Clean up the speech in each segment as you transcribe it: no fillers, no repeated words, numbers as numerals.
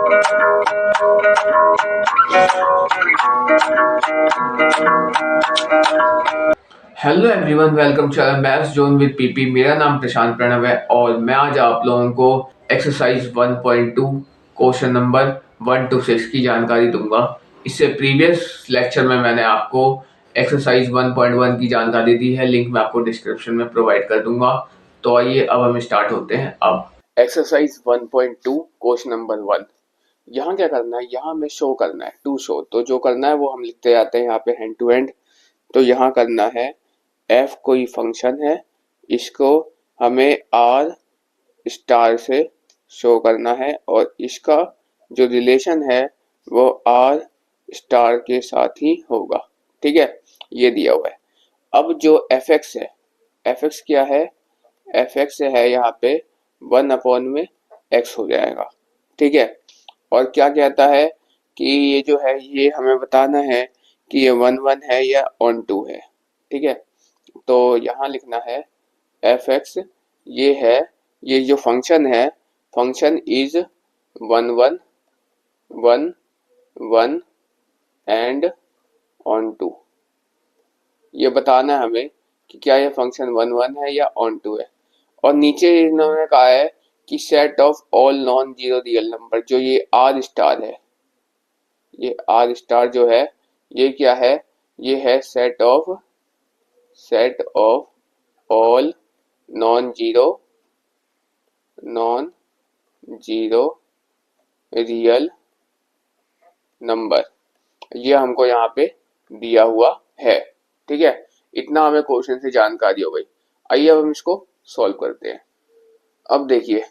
Hello everyone, welcome to maths zone with PP. मेरा नाम प्रशांत प्रणव है और मैं आज आप लोगों को एक्सरसाइज 1.2 क्वेश्चन नंबर 1 to 6 की जानकारी दूंगा। इससे प्रीवियस लेक्चर में मैंने आपको एक्सरसाइज 1.1 की जानकारी दी है, लिंक मैं आपको डिस्क्रिप्शन में प्रोवाइड कर दूंगा। तो आइए अब हम स्टार्ट होते हैं। अब एक्सरसाइज 1.2 क्वेश्चन नंबर 1, यहाँ क्या करना है, यहाँ हमें शो करना है, टू शो। तो जो करना है वो हम लिखते जाते हैं यहाँ पे हैंड टू हैंड। तो यहाँ करना है f कोई फंक्शन है, इसको हमें r स्टार से शो करना है और इसका जो रिलेशन है वो r स्टार के साथ ही होगा। ठीक है, ये दिया हुआ है। अब जो fx है, fx क्या है, fx है यहाँ पे 1/x हो जाएगा। ठीक है, और क्या कहता है कि ये जो है ये हमें बताना है कि ये 1 है या ऑन टू है। ठीक है, तो यहाँ लिखना है fx, ये है, ये जो फंक्शन है, function is 1 and onto. ये बताना है हमें कि क्या ये फंक्शन 1 है या ऑन टू है। और नीचे इन्होंने कहा है कि set of all non zero real number, जो ये आर स्टार है, ये आर स्टार जो है ये क्या है, ये है set of all non zero real number, ये हमको यहाँ पे दिया हुआ है। ठीक है, इतना हमें क्वेश्चन से जानकारी हो गई। आइए अब हम इसको सॉल्व करते हैं। अब देखिए,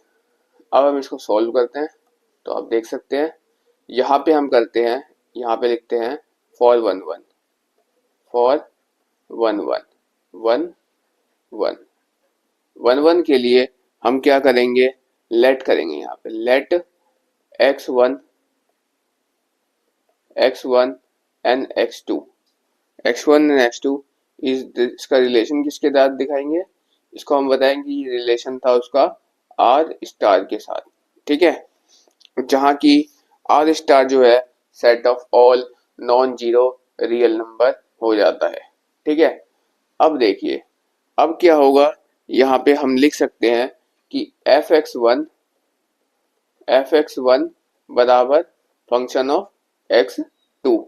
अब हम इसको सॉल्व करते हैं। तो आप देख सकते हैं यहाँ पे हम करते हैं, यहाँ पे लिखते हैं फॉर 1 के लिए हम क्या करेंगे, लेट करेंगे। यहाँ पे लेट x1 एंड x2 इसका रिलेशन किसके साथ दिखाएंगे, इसको हम बताएंगे ये रिलेशन था उसका r स्टार के साथ। ठीक है, जहाँ की r स्टार जो है set of all non zero real number हो जाता है। ठीक है, अब देखिए अब क्या होगा, यहाँ पे हम लिख सकते हैं कि fx1 बराबर function of x2।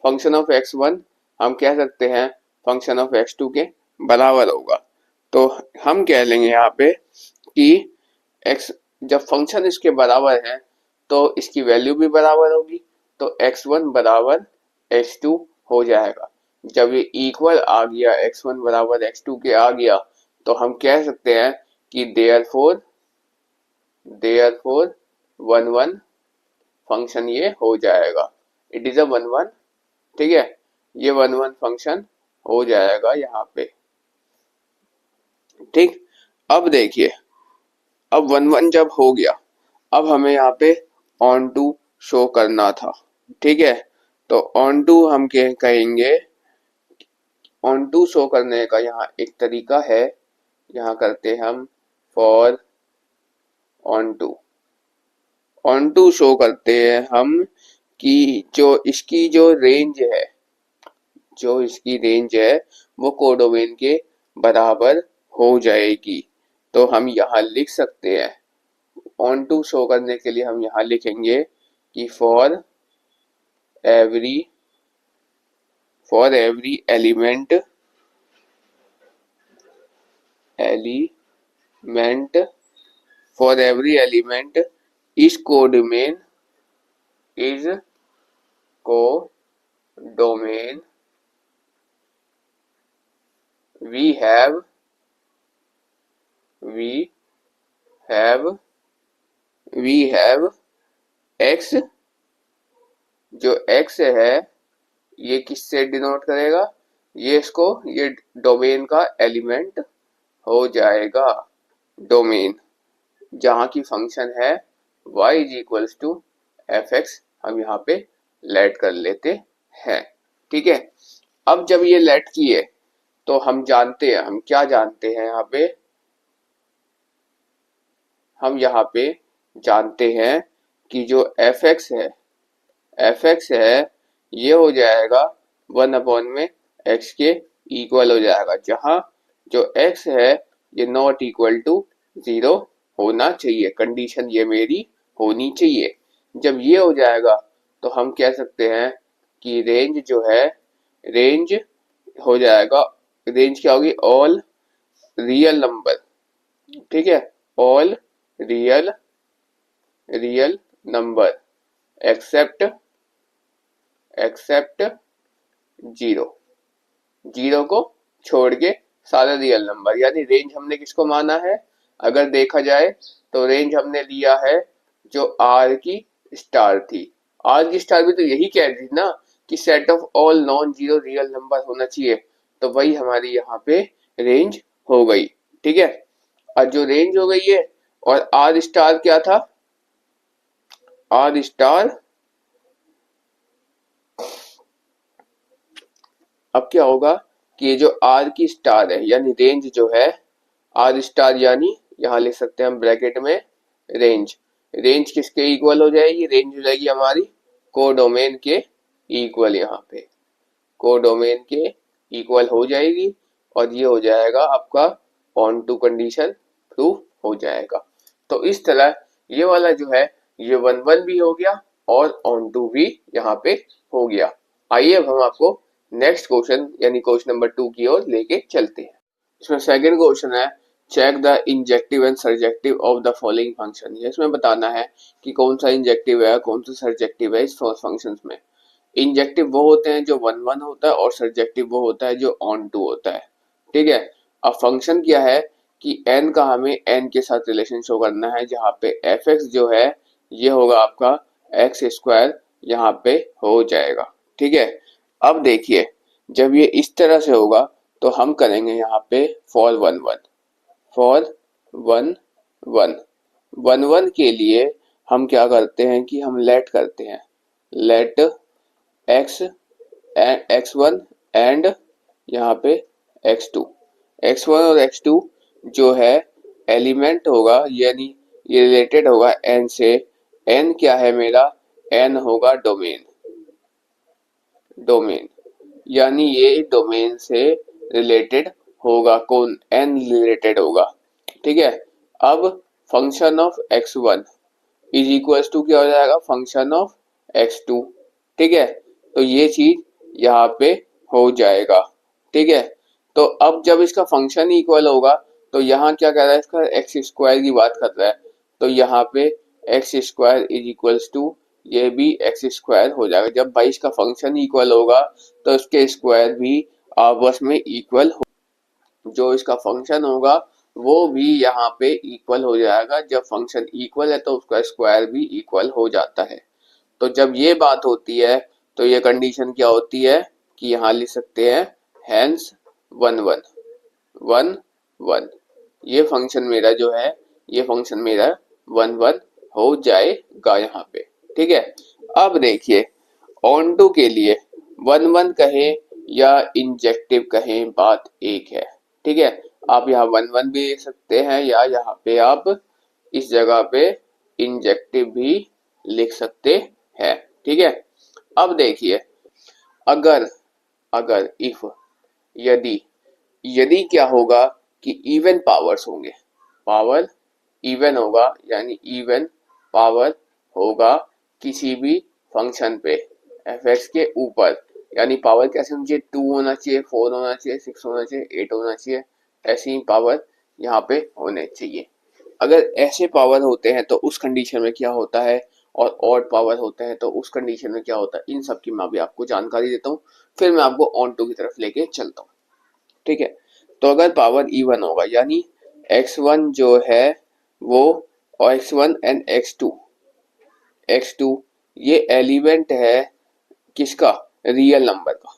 Function of x1 हम कह सकते हैं फंक्शन ऑफ x2 के बराबर होगा। तो हम कह लेंगे यहाँ पे कि x, जब फंक्शन इसके बराबर है तो इसकी वैल्यू भी बराबर होगी, तो x1 बराबर x2 हो जाएगा। जब ये इक्वल आ गया, x1 बराबर x2 के आ गया, तो हम कह सकते हैं कि देयरफॉर 1 फंक्शन ये हो जाएगा। It is a 1। ठीक है, ये 1 फंक्शन हो जाएगा यहाँ पे। ठीक, अब देखिए, अब 1 जब हो गया, अब हमें यहाँ पे ऑन टू शो करना था। ठीक है, तो ऑन टू हम कहेंगे, ऑन टू शो करने का यहाँ एक तरीका है, यहाँ करते हम फॉर ऑन टू शो करते हैं हम कि जो इसकी जो रेंज है वो कोडोमेन के बराबर हो जाएगी। तो हम यहाँ लिख सकते हैं, ऑन टू शो करने के लिए हम यहाँ लिखेंगे कि फॉर एवरी एलिमेंट इस कोडोमेन we have x, जो x है ये किससे डिनोट करेगा, ये इसको, ये डोमेन का एलिमेंट हो जाएगा। डोमेन जहाँ की फंक्शन है y is equals to fx, हम यहाँ पे लेट कर लेते हैं। ठीक है, अब जब ये लेट किए तो हम जानते हैं, हम क्या जानते हैं यहाँ पे, हम यहाँ पे जानते हैं कि जो एफ एक्स है ये हो जाएगा 1/x के इक्वल हो जाएगा, जहां जो x है ये नॉट इक्वल टू 0 होना चाहिए। कंडीशन ये मेरी होनी चाहिए। जब ये हो जाएगा तो हम कह सकते हैं कि रेंज जो है, रेंज हो जाएगा, रेंज क्या होगी, ऑल रियल नंबर। ठीक है, all real number except zero, zero को छोड़ के सारे रियल नंबर। यानी रेंज हमने किसको माना है, अगर देखा जाए तो रेंज हमने लिया है जो आर की स्टार थी। आर की स्टार भी तो यही कह रही थी ना कि set of all non zero real number होना चाहिए, तो वही हमारी यहाँ पे रेंज हो गई। ठीक है, और जो रेंज हो गई है, और आर स्टार क्या था, आर स्टार अब क्या होगा कि ये जो आर की स्टार है, यानी रेंज जो है आर स्टार, यानी यहां लिख सकते हैं हम ब्रैकेट में रेंज, रेंज किसके इक्वल हो जाएगी, रेंज हो जाएगी हमारी कोडोमेन के इक्वल, यहाँ पे कोडोमेन के इक्वल हो जाएगी, और ये हो जाएगा आपका ऑन टू कंडीशन प्रूफ हो जाएगा। तो इस तरह ये वाला जो है ये 1-1 भी हो गया और ऑन टू भी यहाँ पे हो गया। आइए अब हम आपको नेक्स्ट क्वेश्चन यानी क्वेश्चन नंबर 2 की ओर लेके चलते हैं। इसमें सेकंड क्वेश्चन है, check the injective and surjective of the following function. इसमें बताना है कि कौन सा इंजेक्टिव है कौन सा सर्जेक्टिव है इस फंक्शंस में। इंजेक्टिव वो होते हैं जो 1-1 होता है, और सर्जेक्टिव वो होता है जो ऑन टू होता है। ठीक है, अब फंक्शन क्या है कि n का हमें n के साथ रिलेशन शो करना है, जहाँ पे एफ एक्स जो है ये होगा आपका एक्स स्क्वायर, यहाँ पे हो जाएगा। ठीक है, अब देखिए जब ये इस तरह से होगा तो हम करेंगे यहाँ पे फॉर 1-1, फॉर 1-1 के लिए हम क्या करते हैं कि हम लेट करते हैं, लेट x1 एंड यहाँ पे x2 और x2 जो है एलिमेंट होगा, यानी ये रिलेटेड होगा n से। n क्या है मेरा, n होगा डोमेन, यानी ये डोमेन से रिलेटेड होगा, कौन, n रिलेटेड होगा। ठीक है, अब function of x1 is equals to क्या हो जाएगा, फंक्शन ऑफ x2। ठीक है, तो ये चीज यहाँ पे हो जाएगा। ठीक है, तो अब जब इसका फंक्शन इक्वल होगा तो यहाँ क्या कर रहा है, इसका एक्स स्क्वायर की बात कर रहा है, तो यहाँ पे x square is equals to ये भी एक्स स्क्वायर हो जाएगा। जब भाई इसका फंक्शन इक्वल होगा तो इसके स्क्वायर भी आपस में इक्वल हो, जो इसका फंक्शन होगा वो भी यहाँ पे इक्वल हो जाएगा। जब फंक्शन इक्वल है तो उसका स्क्वायर भी इक्वल हो जाता है। तो जब ये बात होती है तो ये कंडीशन क्या होती है कि यहाँ लिख सकते हैं हैंस 1-1 ये फंक्शन मेरा जो है, ये फंक्शन मेरा 1-1 हो जाएगा यहाँ पे। ठीक है, अब देखिए ऑन टू के लिए 1-1 कहें या इंजेक्टिव कहें बात एक है। ठीक है, आप यहाँ 1-1 भी लिख सकते हैं या यहाँ पे आप इस जगह पे इंजेक्टिव भी लिख सकते हैं। ठीक है, अब देखिए अगर अगर इफ यदि क्या होगा कि इवन पावर्स होंगे, पावर इवन होगा, यानी इवन पावर होगा किसी भी फंक्शन पे एफ एक्स के ऊपर, यानी पावर कैसे होनी चाहिए, 2 होना चाहिए, 4 होना चाहिए, 6 होना चाहिए, 8 होना चाहिए, ऐसी ही पावर यहाँ पे होने चाहिए। अगर ऐसे पावर होते हैं तो उस कंडीशन में क्या होता है, और ऑड पावर होता है तो उस कंडीशन में क्या होता है, इन सब की मैं अभी आपको जानकारी देता हूँ, फिर मैं आपको ऑन टू की तरफ लेके चलता हूँ। ठीक है, तो अगर पावर इवन होगा यानी x1 जो है वो, और x1 एंड x2 ये एलिमेंट है किसका, रियल नंबर का।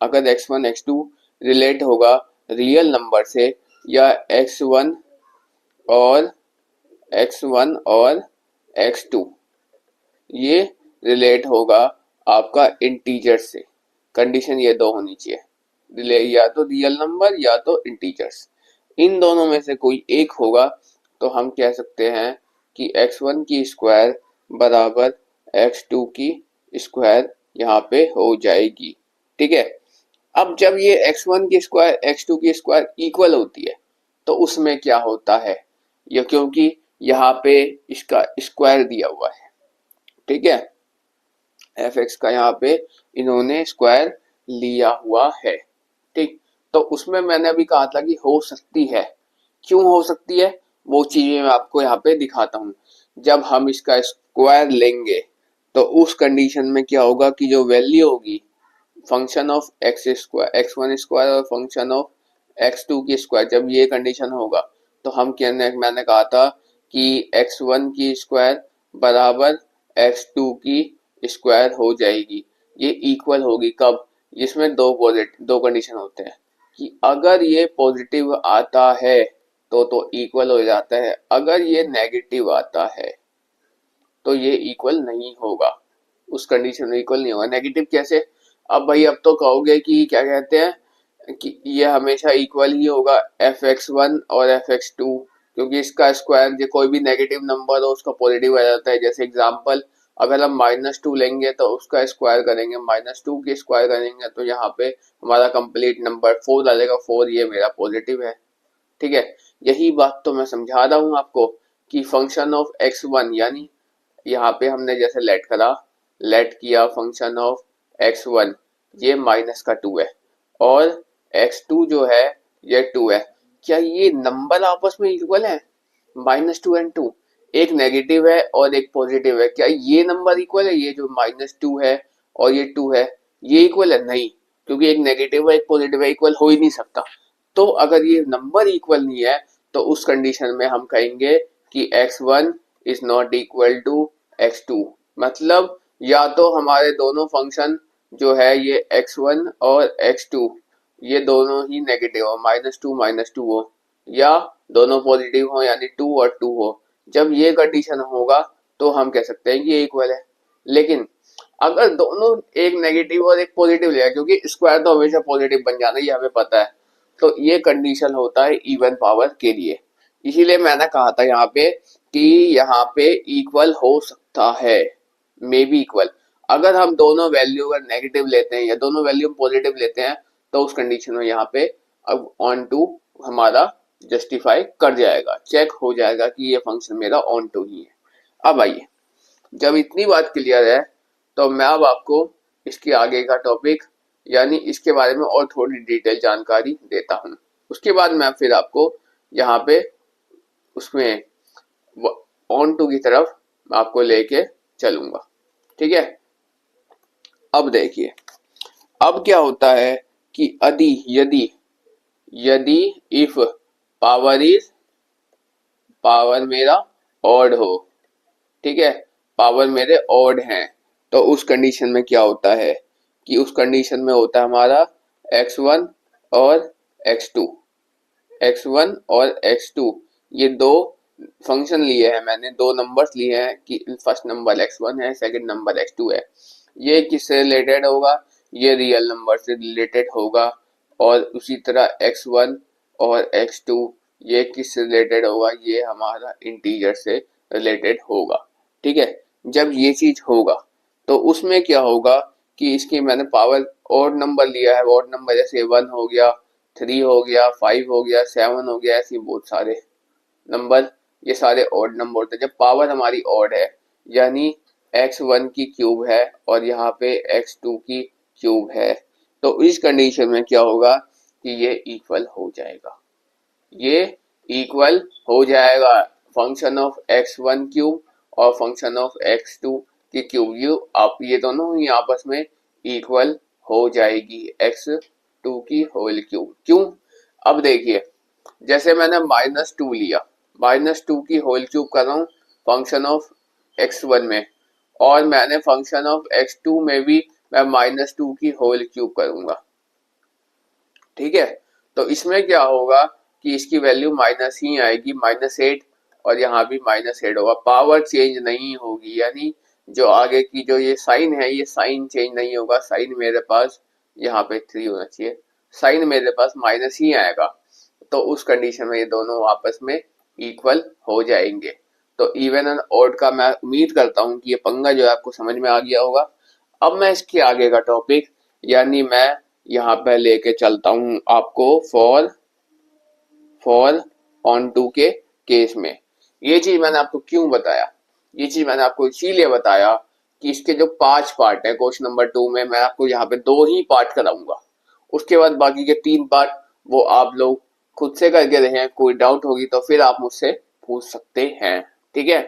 अगर x1 x2 रिलेट होगा रियल नंबर से, या x1 और x2 ये रिलेट होगा आपका इंटीजर से, कंडीशन ये दो होनी चाहिए, या तो रियल नंबर या तो इंटीजर्स, इन दोनों में से कोई एक होगा तो हम कह सकते हैं कि x1 की स्क्वायर बराबर x2 की स्क्वायर यहाँ पे हो जाएगी। ठीक है, अब जब ये x1 की स्क्वायर x2 की स्क्वायर इक्वल होती है तो उसमें क्या होता है, ये क्योंकि यहाँ पे इसका स्क्वायर दिया हुआ है, ठीक है, fx का यहाँ पे इन्होंने स्क्वायर लिया हुआ है। ठीक, तो उसमें मैंने अभी कहा था कि हो सकती है, क्यों हो सकती है वो चीजें मैं आपको यहाँ पे दिखाता हूँ। जब हम इसका स्क्वायर लेंगे तो उस कंडीशन में क्या होगा कि जो वैल्यू होगी function of x square x one square और फंक्शन ऑफ एक्स टू की स्क्वायर, जब ये कंडीशन होगा तो हम कहने मैंने कहा था कि एक्स वन की स्क्वायर बराबर एक्स टू की स्क्वायर हो जाएगी। ये इक्वल होगी कब, जिसमें दो कंडीशन होते हैं कि अगर ये पॉजिटिव आता है तो इक्वल हो जाता है, अगर ये नेगेटिव आता है तो ये इक्वल नहीं होगा, उस कंडीशन में इक्वल नहीं होगा। नेगेटिव कैसे, अब भाई अब तो कहोगे कि क्या कहते हैं कि ये हमेशा इक्वल ही होगा fx1 और fx2, क्योंकि इसका स्क्वायर जो कोई भी नेगेटिव नंबर हो उसका पॉजिटिव आ जाता है। जैसे एग्जांपल अगर हम -2 लेंगे तो उसका स्क्वायर करेंगे, -2 की स्क्वायर करेंगे तो यहाँ पे हमारा कंप्लीट नंबर 4 आ जाएगा, 4 ये मेरा पॉजिटिव है। ठीक है, यही बात तो मैं समझा रहा हूँ आपको कि फंक्शन ऑफ x1 यानी यहाँ पे हमने जैसे लेट किया फंक्शन ऑफ x1 ये -2 है और x2 जो है ये 2 है, क्या ये नंबर आपस में इक्वल है? -2 एंड 2, एक नेगेटिव है और एक पॉजिटिव है, क्या ये नंबर इक्वल है? ये जो -2 है और ये 2 है ये इक्वल है? नहीं, क्योंकि एक नेगेटिव है एक पॉजिटिव है, इक्वल हो ही नहीं सकता। तो अगर ये नंबर इक्वल नहीं है तो उस कंडीशन में हम कहेंगे कि x1 is not equal to x2, मतलब या तो हमारे दोनों फंक्शन जो है ये x1 और x2 ये दोनों ही नेगेटिव हो, -2 हो, या दोनों पॉजिटिव हो यानी 2 और 2 हो। जब ये कंडीशन होगा तो हम कह सकते हैं कि ये इक्वल है। लेकिन अगर दोनों एक नेगेटिव और एक पॉजिटिव लिया, क्योंकि स्क्वायर तो हमेशा पॉजिटिव बन जाना ये हमें पता है, तो ये कंडीशन होता है इवन पावर के लिए। इसीलिए मैंने कहा था यहाँ पे कि यहाँ पे इक्वल हो सकता है, मे बी इक्वल। अगर हम दोनों वैल्यू अगर नेगेटिव लेते हैं या दोनों वैल्यू पॉजिटिव लेते हैं तो उस कंडीशन में यहाँ पे अब ऑन टू हमारा जस्टिफाई कर जाएगा, चेक हो जाएगा कि ये फंक्शन मेरा ऑन टू ही है। अब आइए, जब इतनी बात क्लियर है तो मैं अब आपको इसके आगे का टॉपिक यानी इसके बारे में और थोड़ी डिटेल जानकारी देता हूँ। उसके बाद मैं फिर आपको यहाँ पे उसमें ऑन टू की तरफ आपको लेके चलूंगा। ठीक है, अब देखिए अब क्या होता है कि यदि यदि इफ पावर मेरा ऑड हो, ठीक है, पावर मेरे ऑड हैं, तो उस कंडीशन में क्या होता है कि उस कंडीशन में होता है हमारा x1 और x2, x1 और x2 ये दो फंक्शन लिए हैं मैंने, दो नंबर्स लिए हैं कि फर्स्ट नंबर x1 है सेकंड नंबर x2 है। ये किससे रिलेटेड होगा, ये रियल नंबर से रिलेटेड होगा, और उसी तरह x1 और x2 ये किससे रिलेटेड होगा, ये हमारा इंटीजर से रिलेटेड होगा। ठीक है, जब ये चीज होगा तो उसमें क्या होगा कि इसकी मैंने पावर ऑड नंबर लिया है, ऑड नंबर जैसे 1 हो गया, 3 हो गया, 5 हो गया, 7 हो गया, ऐसे बहुत सारे नंबर, ये सारे ऑड नंबर होते हैं। जब पावर हमारी ऑड है यानी x1 की क्यूब है और यहाँ पे x2 की क्यूब है, तो इस कंडीशन में क्या होगा कि ये इक्वल हो जाएगा, ये इक्वल हो जाएगा फंक्शन ऑफ x1 क्यूब और फंक्शन ऑफ x2 की क्यूब, ये दोनों ही आपस में इक्वल हो जाएगी x2 की होल क्यूब। क्यों, अब देखिए जैसे मैंने -2 लिया, -2 की होल क्यूब कर रहा हूँ फंक्शन ऑफ x1 में, और मैंने फंक्शन ऑफ x2 में भी मैं -2 की होल क्यूब करूंगा। ठीक है, तो इसमें क्या होगा कि इसकी वैल्यू माइनस ही आएगी, -8, और यहाँ भी -8 होगा, पावर चेंज नहीं होगी, यानी जो आगे की जो ये साइन है ये साइन चेंज नहीं होगा। साइन मेरे पास यहाँ पे 3 होना चाहिए, साइन मेरे पास माइनस ही आएगा, तो उस कंडीशन में ये दोनों आपस में इक्वल हो जाएंगे। तो इवन एंड ऑड का मैं उम्मीद करता हूँ कि ये पंगा जो है आपको समझ में आ गया होगा। अब मैं इसके आगे का टॉपिक यानी मैं यहाँ पे लेके चलता हूँ आपको फॉर ऑन टू के केस में। ये चीज मैंने आपको क्यों बताया, ये चीज मैंने आपको इसीलिए बताया कि इसके जो 5 पार्ट है क्वेश्चन नंबर 2 में, मैं आपको यहाँ पे 2 ही पार्ट कराऊंगा। उसके बाद बाकी के 3 पार्ट वो आप लोग खुद से करके रहे। कोई डाउट होगी तो फिर आप मुझसे पूछ सकते हैं, ठीक है।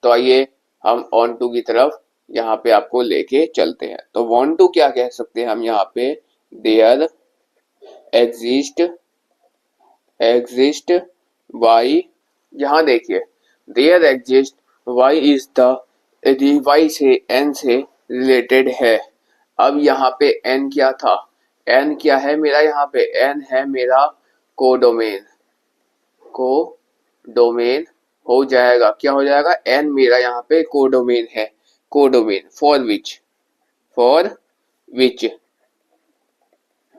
तो आइए हम ऑन टू की तरफ यहाँ पे आपको लेके चलते हैं। तो वांट टू क्या कह सकते हैं हम यहाँ पे, देयर एग्जिस्ट वाई। यहाँ देखिए there exist y is the y से एन से रिलेटेड है। अब यहाँ पे एन क्या था, एन क्या है मेरा, यहाँ पे एन है मेरा कोडोमेन हो जाएगा। क्या हो जाएगा, एन मेरा यहाँ पे कोडोमेन है। Codomain for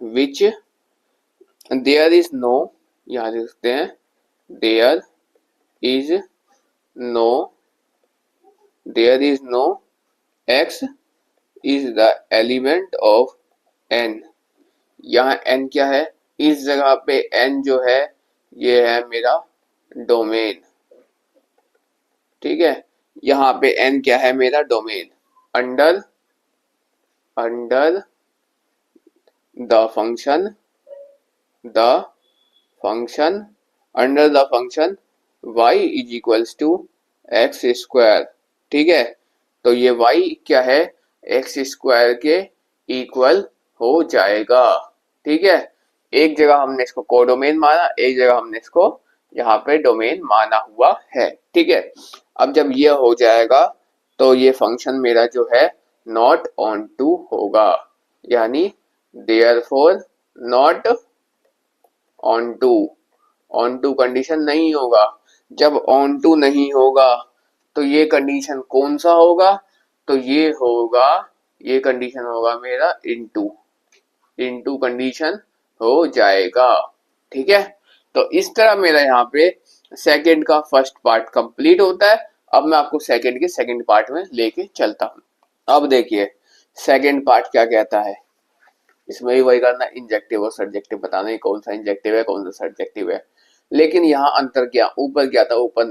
which there is no, यहाँ देख सकते हैं there is no x is the element of n। यहाँ n क्या है, इस जगह पे n जो है ये है मेरा डोमेन, ठीक है। यहाँ पे n क्या है मेरा domain. Under the function under the function y is equals to x square, ठीक है। तो ये y क्या है, एक्स स्क्वायर के इक्वल हो जाएगा, ठीक है। एक जगह हमने इसको कोडोमेन माना, एक जगह हमने इसको यहाँ पे डोमेन माना हुआ है, ठीक है। अब जब ये हो जाएगा तो ये फंक्शन मेरा जो है नॉट ऑन टू होगा, यानी therefore not onto condition नहीं होगा। जब ऑन टू नहीं होगा तो ये कंडीशन कौन सा होगा, तो ये कंडीशन होगा मेरा इनटू कंडीशन हो जाएगा, ठीक है। तो इस तरह मेरा यहाँ पे सेकंड का फर्स्ट पार्ट कंप्लीट होता है। अब मैं आपको सेकंड के सेकंड पार्ट में लेके चलता हूँ। अब देखिए सेकंड पार्ट क्या कहता है, इसमें भी वही करना, इंजेक्टिव और सब्जेक्टिव बताना है कौन सा इंजेक्टिव है कौन सा सब्जेक्टिव है। लेकिन यहाँ अंतर क्या, ऊपर क्या था, ऊपर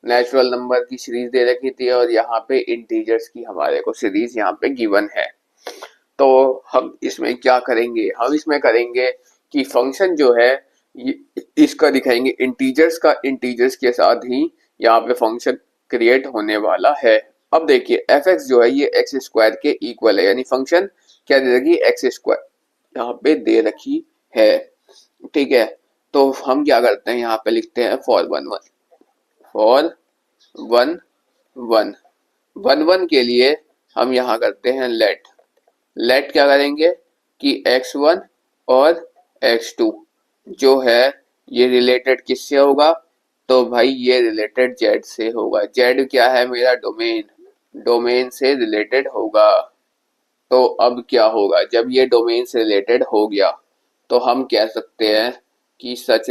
नेचुरल नंबर की सीरीज दे रखी थी और यहाँ पे इंटीजर्स की हमारे को सीरीज यहाँ पे गिवन है। तो हम इसमें क्या करेंगे, हम इसमें करेंगे कि फंक्शन जो है इसका दिखाएंगे इंटीजर्स के साथ ही यहाँ पे फंक्शन क्रिएट होने वाला है। अब देखिए एफ एक्स जो है ये एक्स स्क्वायर के इक्वल है, यानी फंक्शन क्या दे रखी, एक्स स्क्वायर यहाँ पे दे रखी है, ठीक है। तो हम क्या करते हैं, यहाँ पे लिखते हैं फॉर वन के लिए हम यहाँ करते हैं लेट क्या करेंगे कि x1 और x2 जो है ये रिलेटेड किससे होगा, तो भाई ये रिलेटेड z से होगा। z क्या है मेरा डोमेन से रिलेटेड होगा। तो अब क्या होगा, जब ये डोमेन से रिलेटेड हो गया तो हम कह सकते हैं कि सच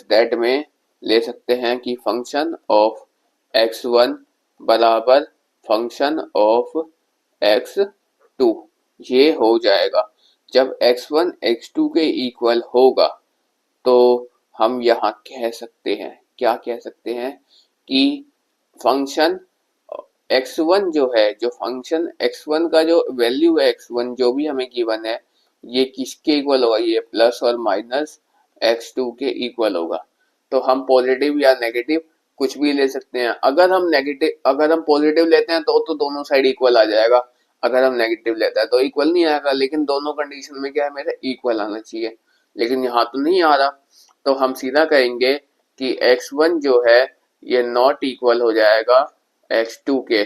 दैट में ले सकते हैं कि फंक्शन ऑफ x1 बराबर फंक्शन ऑफ x2, ये हो जाएगा। जब x1 x2 के इक्वल होगा तो हम यहाँ कह सकते हैं, क्या कह सकते हैं कि फंक्शन x1 जो है, जो फंक्शन x1 का जो वैल्यू है x1 जो भी हमें गिवन है ये किसके इक्वल होगा, ये प्लस और माइनस x2 के इक्वल होगा। तो हम पॉजिटिव या नेगेटिव कुछ भी ले सकते हैं। अगर हम पॉजिटिव लेते हैं तो दोनों साइड इक्वल आ जाएगा, अगर हम नेगेटिव लेते हैं तो इक्वल नहीं आएगा। लेकिन दोनों कंडीशन में क्या है, मेरा इक्वल आना चाहिए, लेकिन यहाँ तो नहीं आ रहा। तो हम सीधा कहेंगे कि x1 जो है ये नॉट इक्वल हो जाएगा x2 के।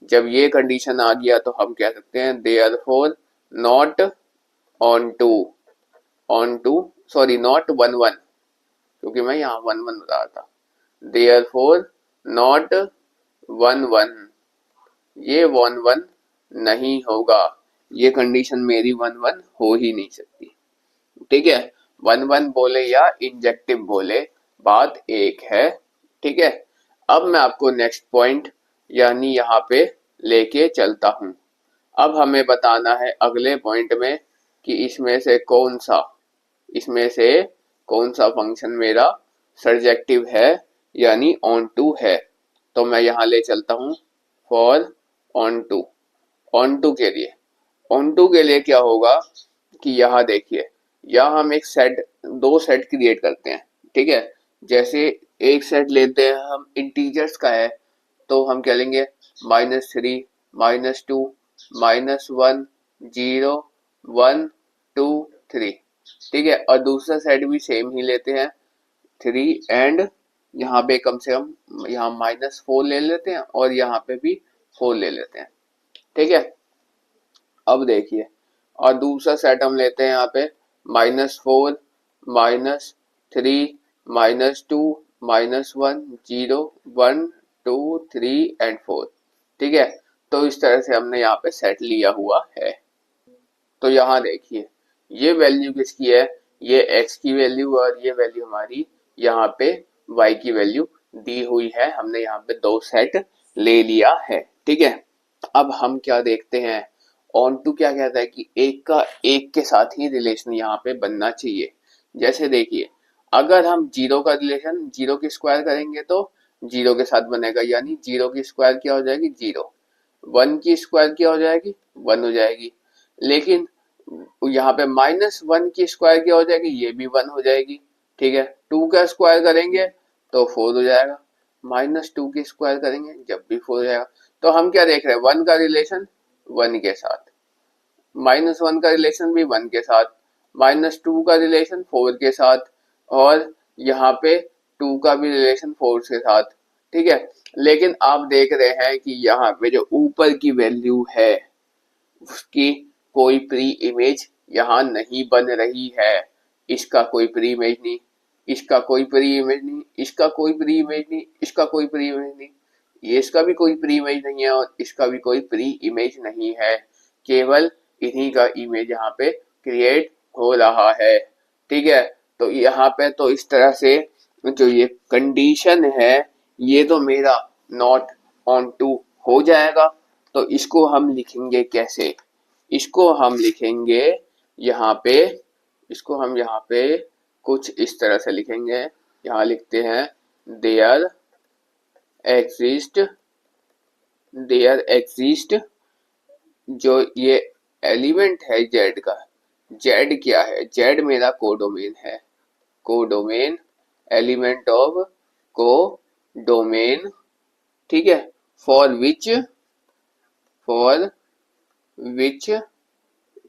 जब ये कंडीशन आ गया तो हम कह सकते हैं देयरफॉर नॉट नॉट 1 1, क्योंकि मैं यहाँ 1 1 बता रहा था। देयरफॉर नॉट 1 1, ये 1 1 नहीं होगा, ये कंडीशन मेरी 1 1 हो ही नहीं सकती, ठीक है। 1 1 बोले या इंजेक्टिव बोले, बात एक है। ठीक है, अब मैं आपको नेक्स्ट पॉइंट यानी यहाँ पे लेके चलता हूँ। अब हमें बताना है अगले पॉइंट में कि इसमें से कौन सा फंक्शन मेरा सर्जेक्टिव है यानी ऑन टू है। तो मैं यहाँ ले चलता हूँ for onto. Onto के लिए क्या होगा कि यहाँ देखिए, यहाँ हम एक सेट, दो सेट क्रिएट करते हैं। ठीक है, जैसे एक सेट लेते हैं हम इंटीजर्स का है, तो हम क्या लेंगे, -3, -2, -1, 0, 1, 2, 3। ठीक है, और दूसरा सेट भी सेम ही लेते हैं, 3 एंड यहाँ पे कम से कम यहाँ -4 ले लेते हैं और यहाँ पे भी 4 ले लेते हैं। ठीक है, अब देखिए, और दूसरा सेट हम लेते हैं यहाँ पे -4, -3, -2, -1, 0, 1, 2, 3 एंड 4। ठीक है, तो इस तरह से हमने यहाँ पे सेट लिया हुआ है। तो यहाँ देखिए, ये वैल्यू किसकी है, ये x की वैल्यू और ये वैल्यू हमारी यहाँ पे y की वैल्यू दी हुई है। हमने यहाँ पे दो सेट ले लिया है। ठीक है, अब हम क्या देखते हैं, ऑन टू क्या कहता है कि एक का एक के साथ ही रिलेशन यहाँ पे बनना चाहिए। जैसे देखिए, अगर हम जीरो का रिलेशन जीरो की स्क्वायर करेंगे तो जीरो के साथ बनेगा, यानी जीरो की स्क्वायर क्या हो जाएगी, जीरो। 1 की स्क्वायर क्या हो जाएगी, 1 हो जाएगी। लेकिन यहाँ पे -1 की स्क्वायर क्या हो जाएगी, ये भी 1 हो जाएगी। ठीक है, 2 का स्क्वायर करेंगे तो 4 हो जाएगा, -2 की स्क्वायर करेंगे जब भी 4 हो जाएगा। तो हम क्या देख रहे हैं, 1 का रिलेशन 1 के साथ, -1 का रिलेशन भी 1 के साथ, -2 का रिलेशन 4 के साथ, और यहाँ पे 2 का भी रिलेशन 4 के साथ। ठीक है, लेकिन आप देख रहे हैं कि यहाँ पे जो ऊपर की वैल्यू है उसकी कोई प्री इमेज यहाँ नहीं बन रही है। इसका कोई प्री इमेज नहीं, इसका कोई प्री इमेज नहीं, इसका कोई प्री इमेज नहीं, इसका कोई प्री इमेज नहीं, ये इसका भी कोई प्री इमेज नहीं है और इसका भी कोई प्री इमेज नहीं है। केवल इन्हीं का इमेज यहाँ पे क्रिएट हो रहा है। ठीक है, तो यहाँ पे तो इस तरह से जो ये कंडीशन है ये तो मेरा नॉट ऑन टू हो जाएगा। तो इसको हम लिखेंगे कैसे, इसको हम लिखेंगे यहाँ पे, इसको हम यहाँ पे कुछ इस तरह से लिखेंगे। यहाँ लिखते हैं देयर एग्जिस्ट जो ये एलिमेंट है जेड का, जेड क्या है, जेड मेरा कोडोमेन है, कोडोमेन, एलिमेंट ऑफ कोडोमेन। ठीक है, फॉर विच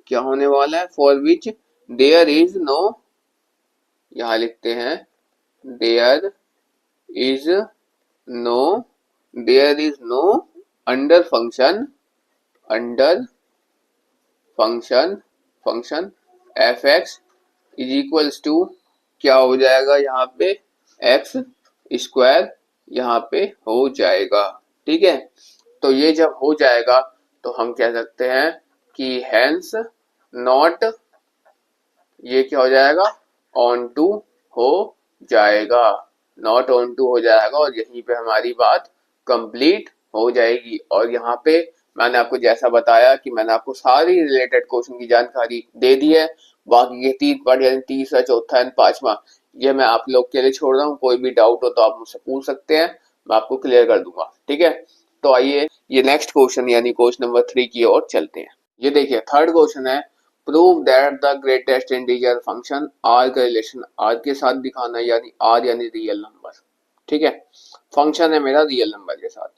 क्या होने वाला है, for which there is no, यहाँ लिखते हैं there is no under function f x is equals to, क्या हो जाएगा यहाँ पे, एक्स स्क्वायर यहाँ पे हो जाएगा। ठीक है, तो ये जब हो जाएगा तो हम कह सकते हैं कि हेंस नॉट, ये क्या हो जाएगा, ऑन टू हो जाएगा, नॉट ऑन टू हो जाएगा और यहीं पे हमारी बात कंप्लीट हो जाएगी। और यहाँ पे मैंने आपको जैसा बताया कि मैंने आपको सारी रिलेटेड क्वेश्चन की जानकारी दे दी है। बाकी के 3 पार्ट यानी तीसरा, चौथा एंड 5वां ये मैं आप लोग के लिए छोड़ रहा हूँ। कोई भी डाउट हो तो आप मुझसे पूछ सकते हैं, मैं आपको क्लियर कर दूंगा। ठीक है, तो आइए ये नेक्स्ट क्वेश्चन यानी क्वेश्चन नंबर 3 की ओर चलते हैं। ये देखिए थर्ड क्वेश्चन है, prove that the greatest integer function R का रिलेशन आर के साथ दिखाना, यानी आर यानी रियल नंबर। ठीक है, फंक्शन है मेरा रियल नंबर के साथ।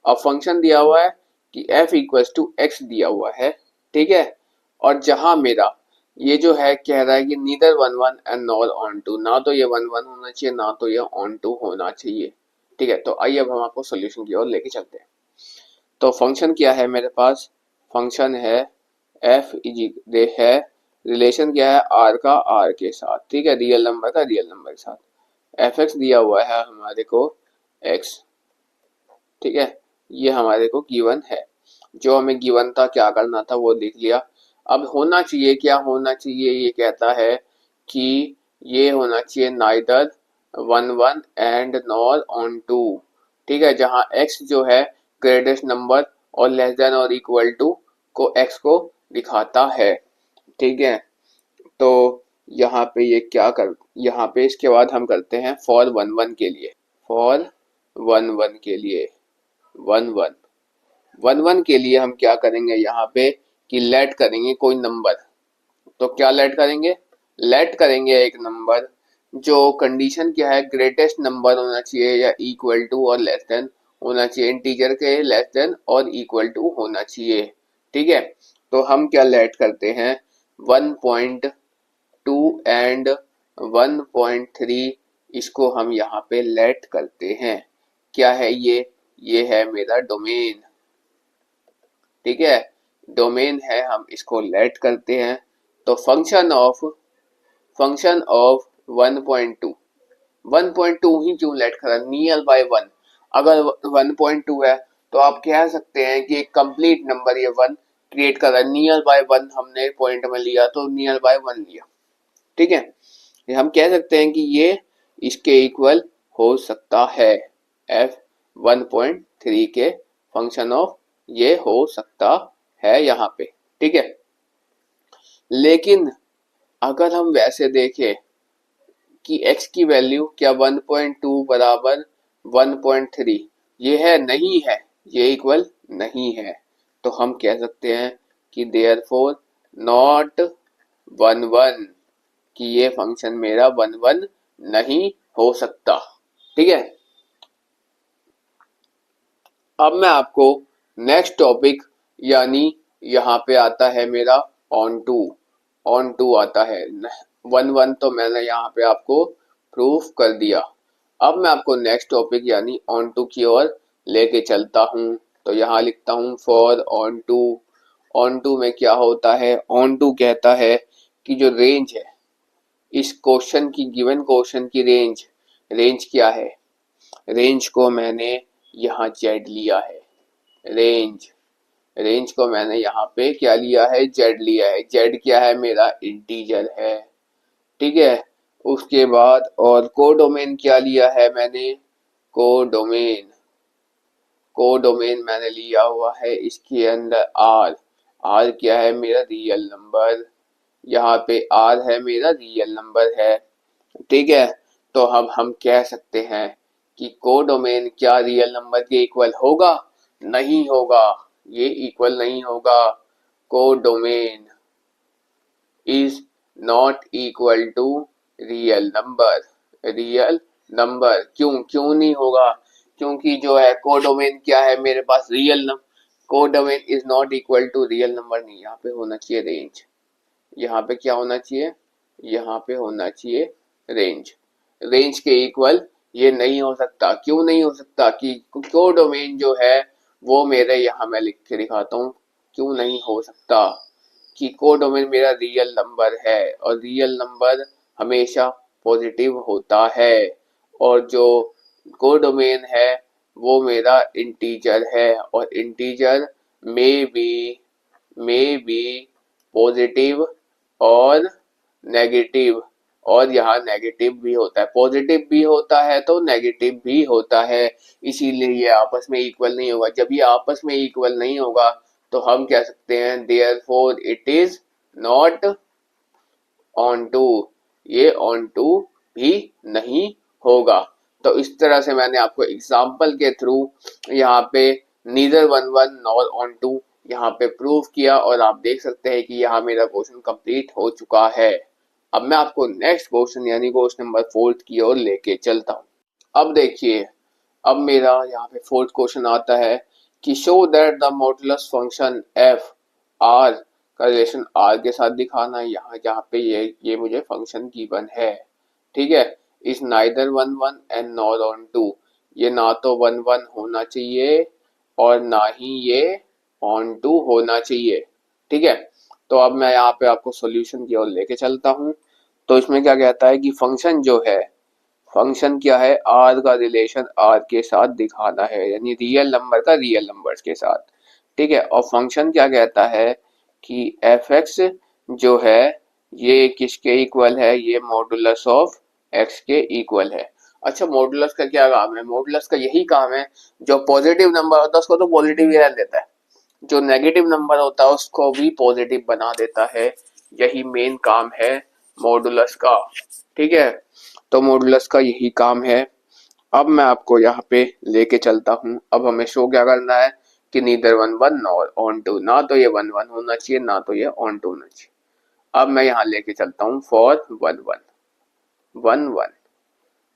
अब फंक्शन दिया हुआ है कि f इक्वल्स टू एक्स दिया हुआ है। ठीक है, और जहां मेरा ये जो है कह रहा है कि neither 1 1 and not onto, ना तो ये 1 1 होना चाहिए ना तो ये ऑन टू होना चाहिए। ठीक है, तो आइए अब हम आपको सोल्यूशन की ओर लेके चलते हैं। तो फंक्शन क्या है मेरे पास, फंक्शन है f है, रिलेशन क्या है r का r के साथ। ठीक है, रियल नंबर का रियल नंबर के साथ, एफ एक्स दिया हुआ है हमारे को x। ठीक है, ये हमारे को गिवन है, जो हमें गिवन था क्या करना था वो देख लिया। अब होना चाहिए, क्या होना चाहिए, ये कहता है कि ये होना चाहिए नाइदर 1 1 एंड नॉर ऑन टू। ठीक है, जहां x जो है ग्रेटेस्ट नंबर और लेस देन और इक्वल टू को x को दिखाता है। ठीक है, तो यहाँ पे ये क्या कर, यहाँ पे इसके बाद हम करते हैं फॉर 1 1 के लिए। फॉर 1 1 के लिए 1 1 1 1 के लिए हम क्या करेंगे यहाँ पे कि लेट करेंगे कोई नंबर। तो क्या लेट करेंगे, लेट करेंगे एक नंबर जो कंडीशन क्या है, ग्रेटेस्ट नंबर होना चाहिए या इक्वल टू और लेस देन होना चाहिए, इंटीजर के लेस देन और इक्वल टू होना चाहिए। ठीक है, तो हम क्या लेट करते हैं 1.2 एंड 1.3, इसको हम यहाँ पे लेट करते हैं। क्या है ये है मेरा डोमेन। ठीक है, डोमेन है, हम इसको लेट करते हैं। तो फंक्शन ऑफ 1.2, 1.2 ही क्यों लेट करा, नियर बाय 1। अगर 1.2 है तो आप कह सकते हैं कि एक कंप्लीट नंबर ये 1 क्रिएट कर रहा है। नियर बाय 1 हमने पॉइंट में लिया तो नियर बाय 1 लिया। ठीक है, ये हम कह सकते हैं कि ये इसके इक्वल हो सकता है, f 1.3 के फंक्शन ऑफ ये हो सकता है यहाँ पे। ठीक है, लेकिन अगर हम वैसे देखें कि x की वैल्यू क्या 1.2 बराबर 1.3 ये है, नहीं है, ये इक्वल नहीं है, तो हम कह सकते हैं कि देयरफॉर नॉट 1 1, कि ये फंक्शन मेरा 1 1 नहीं हो सकता। ठीक है, अब मैं आपको नेक्स्ट टॉपिक यानी यहाँ पे आता है मेरा ऑन टू आता है। 1 1 तो मैंने यहाँ पे आपको प्रूफ कर दिया। अब मैं आपको नेक्स्ट टॉपिक यानी ऑन टू की ओर लेके चलता हूँ। तो यहाँ लिखता हूँ for onto. Onto में क्या होता है, ऑन टू कहता है कि जो रेंज है इस क्वेश्चन की, गिवन क्वेश्चन की रेंज क्या है, रेंज को मैंने यहाँ z लिया है। रेंज को मैंने यहाँ पे क्या लिया है, z लिया है। z क्या है, मेरा इंटीजर है। ठीक है, उसके बाद और कोडोमेन क्या लिया है मैंने, कोडोमेन मैंने लिया हुआ है इसके अंदर r क्या है, मेरा रियल नंबर। यहाँ पे r है मेरा रियल नंबर है। ठीक है, तो हम कह सकते हैं कि कोडोमेन क्या रियल नंबर के इक्वल होगा, नहीं होगा, ये इक्वल नहीं होगा। Codomain is not equal to real number. क्यों नहीं होगा, क्योंकि जो है कोडोमेन क्या है मेरे पास real number. Codomain is not equal to real number नहीं, यहाँ पे होना चाहिए रेंज। यहाँ पे क्या होना चाहिए, यहाँ पे होना चाहिए रेंज के इक्वल ये नहीं हो सकता। क्यों नहीं हो सकता, कि कोडोमेन जो है वो मेरे यहाँ मैं लिख के दिखाता हूँ क्यों नहीं हो सकता। कि कोडोमेन मेरा रियल नंबर है और रियल नंबर हमेशा पॉजिटिव होता है, और जो कोडोमेन है वो मेरा इंटीजर है, और इंटीजर में बी पॉजिटिव और नेगेटिव, और यहाँ नेगेटिव भी होता है, पॉजिटिव भी होता है तो नेगेटिव भी होता है। इसीलिए ये आपस में इक्वल नहीं होगा। जब ये आपस में इक्वल नहीं होगा तो हम कह सकते हैं therefore it is not onto, ये ऑन टू भी नहीं होगा। तो इस तरह से मैंने आपको एग्जाम्पल के थ्रू यहाँ पे नीदर 1 1 नॉर ऑन टू यहाँ पे प्रूव किया, और आप देख सकते हैं कि यहाँ मेरा क्वेश्चन कंप्लीट हो चुका है। अब मैं आपको नेक्स्ट क्वेश्चन यानी क्वेश्चन नंबर 4 की ओर लेके चलता हूँ। अब देखिए, अब मेरा यहाँ पे 4th क्वेश्चन आता है कि show that the modulus function F R का रिलेशन आर के साथ दिखाना। यहाँ जहाँ पे ये मुझे फंक्शन गिवन है। ठीक है, is neither 1 1 and not onto, ये ना तो 1 1 होना चाहिए और ना ही ये ऑन टू होना चाहिए। ठीक है, तो अब मैं यहाँ पे आपको सॉल्यूशन की ओर लेके चलता हूँ। तो इसमें क्या कहता है कि फंक्शन जो है, फंक्शन क्या है, आर का रिलेशन आर के साथ दिखाना है, यानी रियल नंबर का रियल नंबर्स के साथ। ठीक है, और फंक्शन क्या कहता है कि एफ एक्स जो है ये किसके इक्वल है, ये मॉडुलस ऑफ एक्स के इक्वल है। अच्छा, मॉडुलस का क्या काम है? मॉडुलस का यही काम है, जो पॉजिटिव नंबर होता है उसको तो पॉजिटिव ही रहने देता है, जो नेगेटिव नंबर होता है उसको भी पॉजिटिव बना देता है। यही मेन काम है मॉडुलस का। ठीक है, तो मॉडुलस का यही काम है। अब मैं आपको यहाँ पे लेके चलता हूँ। अब हमें शो क्या करना है कि नीदर वन वन और ऑन टू, ना तो ये वन वन होना चाहिए ना तो ये ऑन टू होना चाहिए। अब मैं यहाँ लेके चलता हूँ for one one one one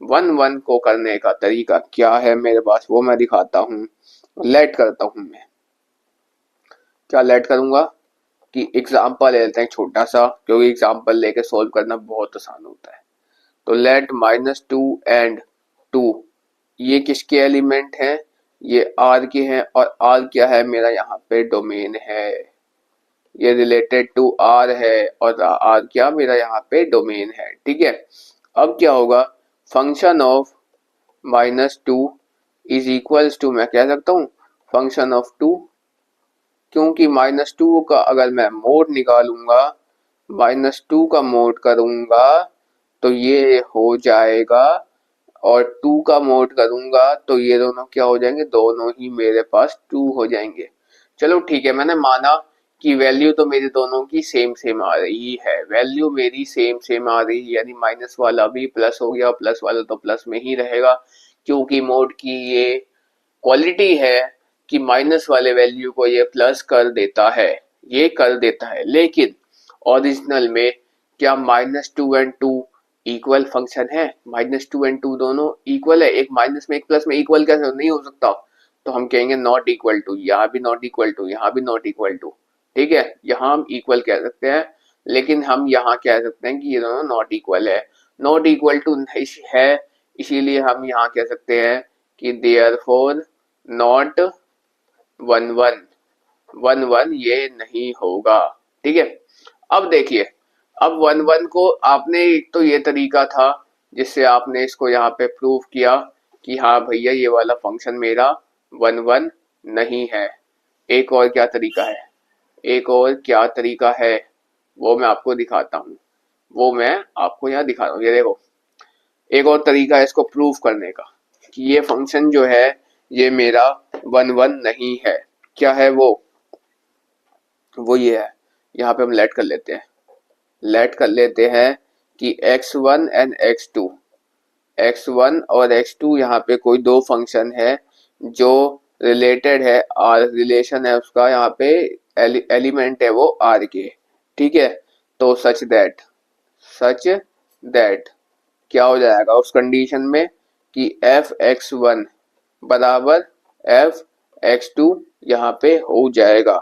one one को करने का तरीका क्या है मेरे पास, वो मैं दिखाता हूँ। लेट करता हूँ मैं, क्या लेट करूंगा कि एग्जाम्पल ले लेते हैं छोटा सा, क्योंकि एग्जाम्पल लेके सोल्व करना बहुत आसान होता है। तो लेट -2 एंड 2, ये किसके एलिमेंट हैं? ये आर के हैं, और आर क्या है मेरा यहाँ पे डोमेन है, ये रिलेटेड टू आर है, और आर क्या मेरा यहाँ पे डोमेन है। ठीक है, अब क्या होगा, function of -2 is equals to, मैं कह सकता हूँ फंक्शन ऑफ 2, क्योंकि -2 का अगर मैं मोड निकालूंगा, -2 का मोड करूंगा तो ये हो जाएगा, और 2 का मोड करूंगा तो ये दोनों क्या हो जाएंगे, दोनों ही मेरे पास 2 हो जाएंगे। चलो ठीक है, मैंने माना कि वैल्यू तो मेरी दोनों की सेम सेम आ रही है, वैल्यू मेरी सेम सेम आ रही है, यानी माइनस वाला भी प्लस हो गया, प्लस वाला तो प्लस में ही रहेगा, क्योंकि मोड की ये क्वालिटी है कि माइनस वाले वैल्यू को ये प्लस कर देता है, ये कर देता है। लेकिन ओरिजिनल में क्या -2 एंड 2 इक्वल फंक्शन है? -2 एंड 2 दोनों इक्वल है, एक माइनस में एक प्लस में इक्वल कैसे नहीं हो सकता? तो हम कहेंगे नॉट इक्वल टू, यहाँ भी नॉट इक्वल टू, यहाँ भी नॉट इक्वल टू। ठीक है, यहाँ हम इक्वल कह सकते हैं, लेकिन हम यहाँ कह सकते हैं कि ये दोनों नॉट इक्वल है। नॉट इक्वल टू है, इसीलिए हम यहाँ कह सकते हैं कि therefore not one one, one one ये नहीं होगा। ठीक है, अब देखिए, अब वन वन को आपने, एक तो ये तरीका था जिससे आपने इसको यहाँ पे प्रूव किया कि हाँ भैया ये वाला फंक्शन मेरा वन वन नहीं है। एक और क्या तरीका है, एक और क्या तरीका है, वो मैं आपको दिखाता हूँ, वो मैं आपको यहाँ दिखा रहा हूँ। ये देखो, एक और तरीका है इसको प्रूव करने का कि ये फंक्शन जो है ये मेरा वन वन नहीं है। क्या है वो ये है, यहाँ पे हम लेट कर लेते हैं, लेट कर लेते हैं कि x1 एंड x2, x1 और x2 यहाँ पे कोई दो फंक्शन है जो रिलेटेड है, आर रिलेशन है उसका, यहाँ पे एलिमेंट है वो आर के। ठीक है, तो सच दैट क्या हो जाएगा उस कंडीशन में कि f(x1) बराबर f(x2) यहाँ पे हो जाएगा।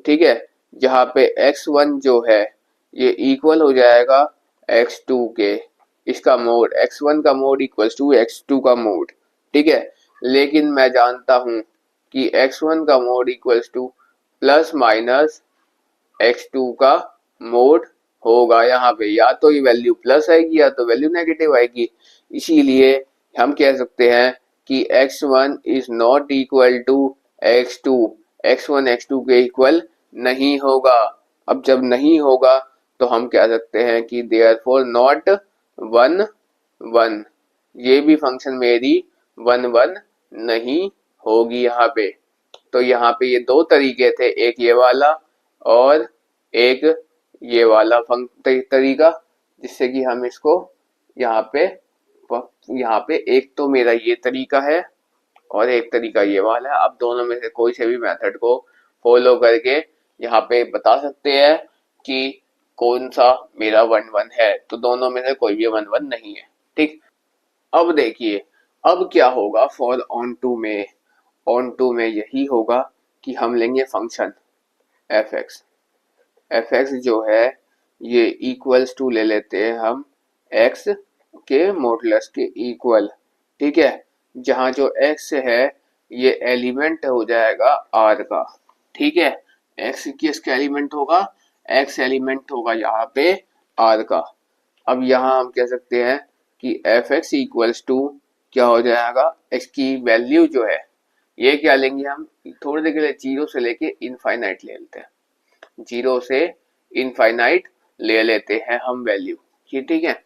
ठीक है, जहाँ पे x1 जो है ये इक्वल हो जाएगा x2 के, इसका मोड x1 का मोड इक्वल्स टू x2 का मोड। ठीक है, लेकिन मैं जानता हूँ कि x1 का mode equals two plus minus x2 का मोड होगा। यहाँ पे या तो ये वैल्यू प्लस आएगी या तो वैल्यू नेगेटिव आएगी, इसीलिए हम कह सकते हैं कि x1 is not equal to x2, x1 x2 के इक्वल नहीं होगा। अब जब नहीं होगा तो हम कह सकते हैं कि देयरफॉर नॉट वन वन, ये भी फंक्शन मेरी वन वन नहीं होगी यहाँ पे। तो यहाँ पे ये दो तरीके थे, एक ये वाला और एक ये वाला तरीका, जिससे कि हम इसको यहाँ पे एक तो मेरा ये तरीका है और एक तरीका ये वाला है। आप दोनों में से कोई से भी मेथड को फॉलो करके यहाँ पे बता सकते हैं कि कौन सा मेरा वन वन है, तो दोनों में से कोई भी वन वन नहीं है। ठीक, अब देखिए, अब क्या होगा फॉर ऑन टू में, ऑन टू में यही होगा कि हम लेंगे फंक्शन एफ एक्स जो है ये इक्वल्स टू ले लेते हैं हम एक्स के मॉडुलस के इक्वल। ठीक है, जहाँ जो एक्स है ये एलिमेंट हो जाएगा आर का। ठीक है, एक्स किसका एलिमेंट होगा, एक्स एलिमेंट होगा यहाँ पे आर का। अब यहाँ हम कह सकते हैं कि एफ एक्स इक्वल्स टू क्या हो जाएगा, एक्स की वैल्यू जो है ये क्या लेंगे हम, थोड़ी देर के लिए जीरो से लेके इनफाइनाइट ले लेते हैं, जीरो से इनफाइनाइट ले लेते हैं हम वैल्यू। ठीक है,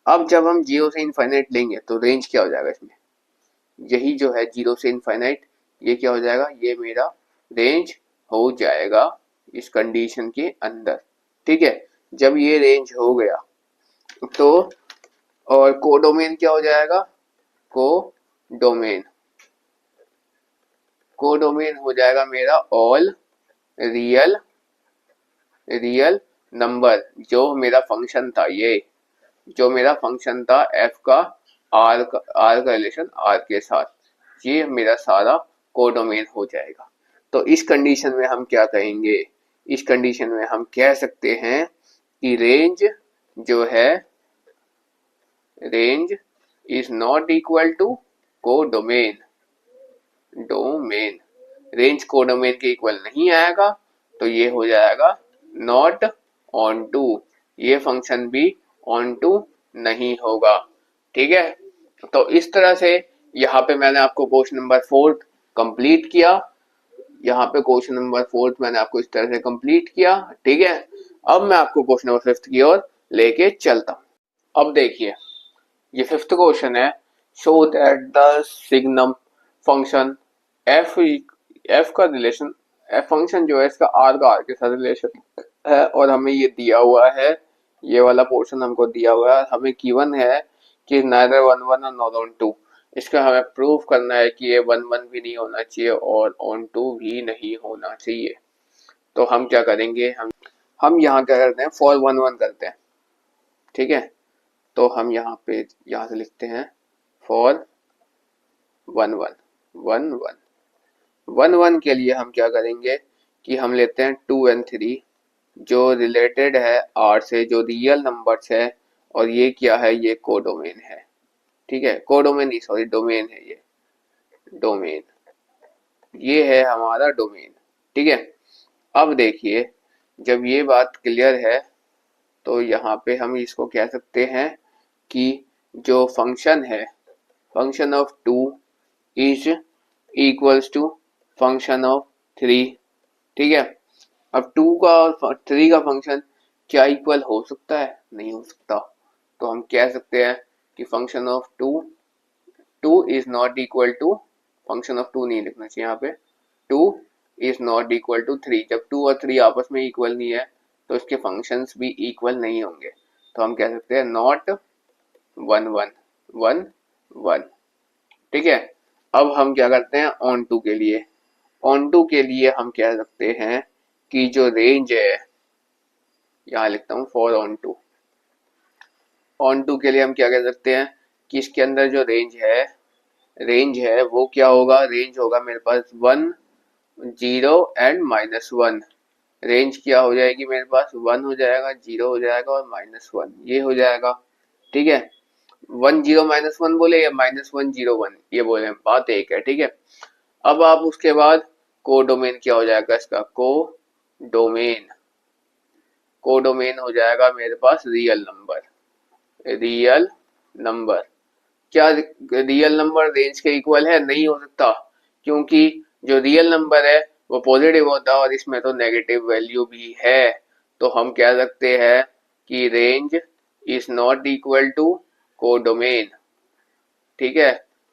अब जब हम जीरो से इनफाइनाइट लेंगे तो रेंज क्या हो जाएगा इसमें, यही जो है जीरो से इनफाइनाइट, ये क्या हो जाएगा, ये मेरा रेंज हो जाएगा इस कंडीशन के अंदर। ठीक है, जब ये रेंज हो गया तो और कोडोमेन क्या हो जाएगा, कोडोमेन कोडोमेन हो जाएगा मेरा ऑल रियल नंबर। जो मेरा फंक्शन था, ये जो मेरा फंक्शन था एफ का आर का रिलेशन आर के साथ, ये मेरा सारा कोडोमेन हो जाएगा। तो इस कंडीशन में हम क्या कहेंगे, इस कंडीशन में हम कह सकते हैं कि रेंज जो है, range is not equal to codomain. Range codomain के इक्वल नहीं आएगा तो ये हो जाएगा नॉट ऑन टू, ये फंक्शन भी ऑन टू नहीं होगा। ठीक है, तो इस तरह से यहाँ पे मैंने आपको क्वेश्चन नंबर 4 कंप्लीट किया। यहाँ पे क्वेश्चन नंबर 4 मैंने आपको इस तरह से कंप्लीट किया। ठीक है, अब मैं आपको क्वेश्चन नंबर 5 की ओर लेके चलता हूँ। अब देखिए, ये 5th क्वेश्चन है, show that the signum function F का रिलेशन, एफ फंक्शन जो है इसका आर के साथ रिलेशन है और हमें ये दिया हुआ है, ये वाला पोर्शन हमको दिया हुआ है, हमें गिवन है कि नाइदर वन वन और नॉट ऑन टू। इसका हमें प्रूफ करना है कि ये वन वन भी नहीं होना चाहिए और ऑन टू भी नहीं होना चाहिए। तो हम क्या करेंगे, हम यहाँ क्या करते हैं, फॉर वन वन करते हैं। ठीक है, तो हम यहाँ पे यहाँ से लिखते हैं for one one one one one one के लिए हम क्या करेंगे कि हम लेते हैं 2 and 3 जो रिलेटेड है आर से, जो रियल नंबर्स है, और ये क्या है, ये कोडोमेन है। ठीक है, कोडोमेन नहीं, सॉरी डोमेन है, ये डोमेन, ये है हमारा डोमेन। ठीक है, अब देखिए, जब ये बात क्लियर है तो यहाँ पे हम इसको कह सकते हैं कि जो फंक्शन है, function of 2 is equals to function of 3। ठीक है, अब 2 का और 3 का फंक्शन क्या इक्वल हो सकता है, नहीं हो सकता। तो हम कह सकते हैं कि फंक्शन ऑफ 2 इज not equal to, function of 2 नहीं लिखना चाहिए यहाँ पे, 2 इज नॉट इक्वल टू 3। जब 2 और 3 आपस में इक्वल नहीं है तो इसके फंक्शंस भी इक्वल नहीं होंगे। तो हम कह सकते हैं not one one one one. ठीक है, अब हम क्या करते हैं ऑन टू के लिए, ऑन टू के लिए हम कह सकते हैं कि जो रेंज है, यहाँ लिखता हूँ for onto, onto के लिए हम क्या कह सकते हैं कि इसके अंदर जो रेंज है वो क्या होगा, रेंज होगा मेरे पास 1 0 एंड -1। रेंज क्या हो जाएगी मेरे पास, 1 हो जाएगा, 0 हो जाएगा और -1, ये हो जाएगा। ठीक है, 1 0 -1 बोले या -1 0 1 ये बोले, बात एक है। ठीक है, अब आप उसके बाद कोडोमेन क्या हो जाएगा इसका, कोडोमेन हो जाएगा मेरे पास रियल नंबर। क्या रियल नंबर रेंज के इक्वल है, नहीं हो सकता, क्योंकि जो रियल नंबर है वो पॉजिटिव होता है और इसमें तो नेगेटिव वैल्यू भी है। तो हम कह सकते हैं कि range is not equal to codomain. ठीक है,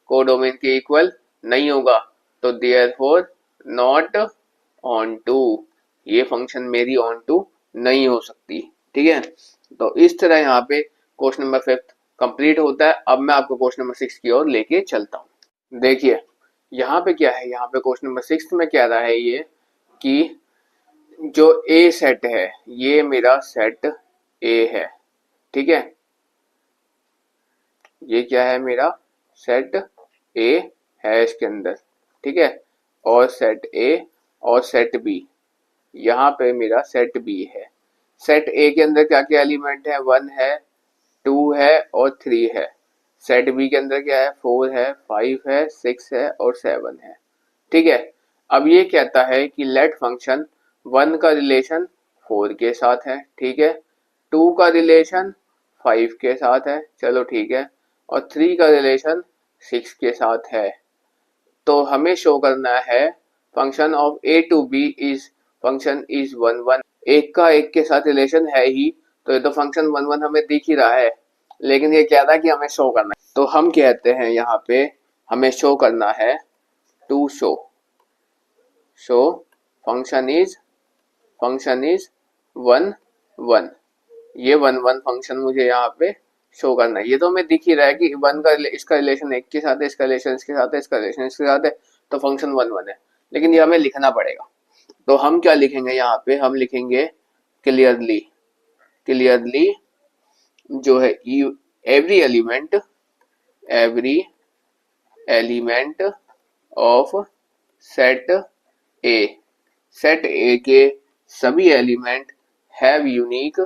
कोडोमेन के इक्वल नहीं होगा, तो देयरफॉर नॉट ऑन टू, ये फंक्शन मेरी ऑन टू नहीं हो सकती। ठीक है, तो इस तरह यहाँ पे क्वेश्चन नंबर 5 कंप्लीट होता है। अब मैं आपको क्वेश्चन नंबर 6 की ओर लेके चलता हूँ। देखिए, यहाँ पे क्या है, यहाँ पे क्वेश्चन नंबर 6 में कह रहा है ये कि जो ए सेट है, ये मेरा सेट ए है। ठीक है, ये क्या है, मेरा सेट ए है इसके अंदर। ठीक है, और सेट ए और सेट बी, यहाँ पे मेरा सेट बी है। सेट ए के अंदर क्या क्या एलिमेंट है, 1 है, 2 है और 3 है। सेट बी के अंदर क्या है, 4 है, 5 है, 6 है और 7 है। ठीक है, अब ये कहता है कि लेट फंक्शन 1 का रिलेशन 4 के साथ है। ठीक है, 2 का रिलेशन 5 के साथ है, चलो ठीक है, और 3 का रिलेशन 6 के साथ है। तो हमें शो करना है function of A to B is function is 1 1। एक का एक के साथ रिलेशन है ही, तो ये तो फंक्शन 1 1 हमें दिख ही रहा है। लेकिन ये क्या था कि हमें शो करना है, तो हम कहते हैं यहाँ पे हमें शो करना है to show. Show function is 1 1। ये 1 1 फंक्शन मुझे यहाँ पे शो करना है। ये तो हमें दिख ही रहा है कि 1 का इसका रिलेशन 1 के साथ है, इसका रिलेशन इसके साथ है, इसका रिलेशन इसके साथ है, तो फंक्शन 1 1 है। लेकिन ये हमें लिखना पड़ेगा, तो हम क्या लिखेंगे यहाँ पे, हम लिखेंगे क्लियरली। क्लियरली जो है every element of set A, set A के सभी element have unique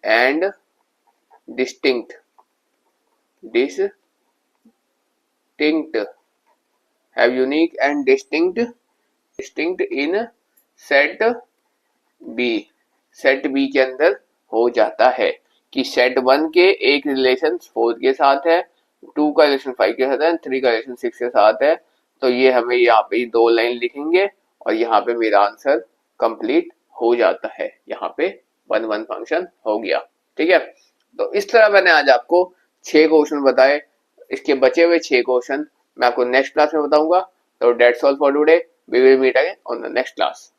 and distinct have unique and distinct in set B। Set B के अंदर हो जाता है कि सेट 1 के एक रिलेशन 4 के साथ है, 2 का रिलेशन 5 के साथ है, 3 का रिलेशन 6 के साथ है। तो ये हमें यहाँ पे 2 लाइन लिखेंगे और यहाँ पे मेरा आंसर कंप्लीट हो जाता है। यहाँ पे 1 1 फंक्शन हो गया। ठीक है, तो इस तरह मैंने आज आपको 6 क्वेश्चन बताए। इसके बचे हुए 6 क्वेश्चन मैं आपको नेक्स्ट क्लास में बताऊंगा। तो that's all for today, we will meet again on the next class.